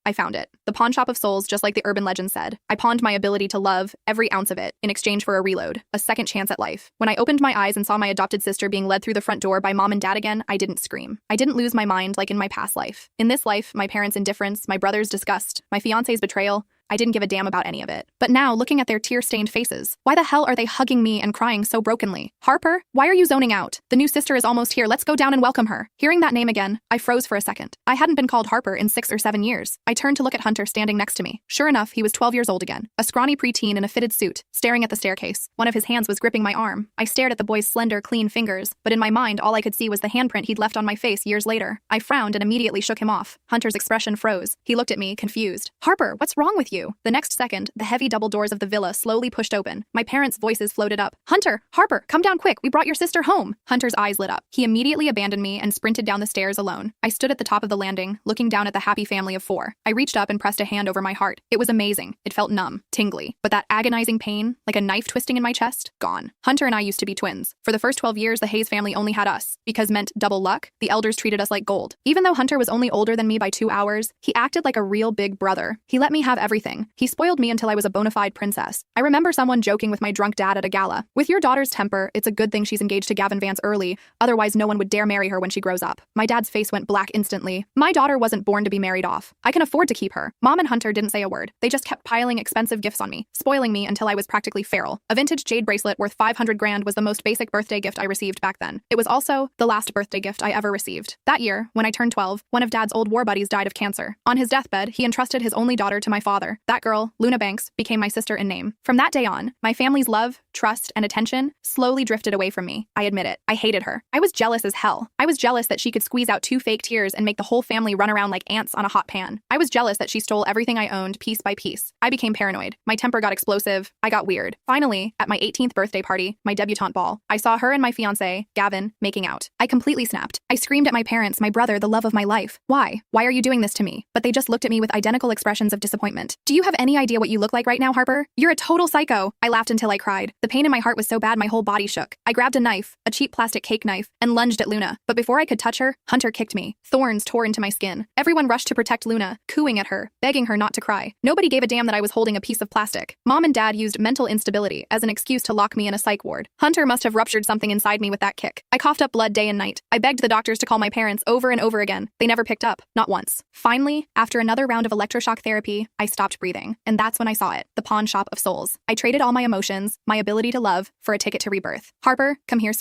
I found it. The pawn shop of souls, just like the urban legend said. I pawned my ability to love, every ounce of it, in exchange for a reload, a second chance at life. When I opened my eyes and saw my adopted sister being led through the front door by mom and dad again, I didn't scream. I didn't lose my mind like in my past life. In this life, my parents' indifference, my brother's disgust, my fiance's betrayal, I didn't give a damn about any of it. But now, looking at their tear-stained faces, why the hell are they hugging me and crying so brokenly? Harper, why are you zoning out? The new sister is almost here. Let's go down and welcome her. Hearing that name again, I froze for a second. I hadn't been called Harper in 6 or 7 years. I turned to look at Hunter standing next to me. Sure enough, he was 12 years old again, a scrawny preteen in a fitted suit, staring at the staircase. One of his hands was gripping my arm. I stared at the boy's slender, clean fingers, but in my mind, all I could see was the handprint he'd left on my face years later. I frowned and immediately shook him off. Hunter's expression froze. He looked at me, confused. Harper, what's wrong with you? The next second, the heavy double doors of the villa slowly pushed open. My parents' voices floated up. Hunter, Harper, come down quick. We brought your sister home. Hunter's eyes lit up. He immediately abandoned me and sprinted down the stairs alone. I stood at the top of the landing, looking down at the happy family of 4. I reached up and pressed a hand over my heart. It was amazing. It felt numb, tingly. But that agonizing pain, like a knife twisting in my chest, gone. Hunter and I used to be twins. For the first 12 years, the Hayes family only had us. Because meant double luck, the elders treated us like gold. Even though Hunter was only older than me by 2 hours, he acted like a real big brother. He let me have everything. He spoiled me until I was a bona fide princess. I remember someone joking with my drunk dad at a gala. With your daughter's temper, it's a good thing she's engaged to Gavin Vance early, otherwise no one would dare marry her when she grows up. My dad's face went black instantly. My daughter wasn't born to be married off. I can afford to keep her. Mom and Hunter didn't say a word. They just kept piling expensive gifts on me, spoiling me until I was practically feral. A vintage jade bracelet worth 500 grand was the most basic birthday gift I received back then. It was also the last birthday gift I ever received. That year, when I turned 12, one of Dad's old war buddies died of cancer. On his deathbed, he entrusted his only daughter to my father. That girl, Luna Banks, became my sister in name. From that day on, my family's love, trust, and attention slowly drifted away from me. I admit it. I hated her. I was jealous as hell. I was jealous that she could squeeze out 2 fake tears and make the whole family run around like ants on a hot pan. I was jealous that she stole everything I owned piece by piece. I became paranoid. My temper got explosive. I got weird. Finally, at my 18th birthday party, my debutante ball, I saw her and my fiancé, Gavin, making out. I completely snapped. I screamed at my parents, my brother, the love of my life. Why? Why are you doing this to me? But they just looked at me with identical expressions of disappointment. Do you have any idea what you look like right now, Harper? You're a total psycho. I laughed until I cried. The pain in my heart was so bad my whole body shook. I grabbed a knife, a cheap plastic cake knife, and lunged at Luna. But before I could touch her, Hunter kicked me. Thorns tore into my skin. Everyone rushed to protect Luna, cooing at her, begging her not to cry. Nobody gave a damn that I was holding a piece of plastic. Mom and Dad used mental instability as an excuse to lock me in a psych ward. Hunter must have ruptured something inside me with that kick. I coughed up blood day and night. I begged the doctors to call my parents over and over again. They never picked up, not once. Finally, after another round of electroshock therapy, I stopped breathing. And that's when I saw it, the pawn shop of souls. I traded all my emotions, my ability to love, for a ticket to rebirth. Harper, come here, sweet.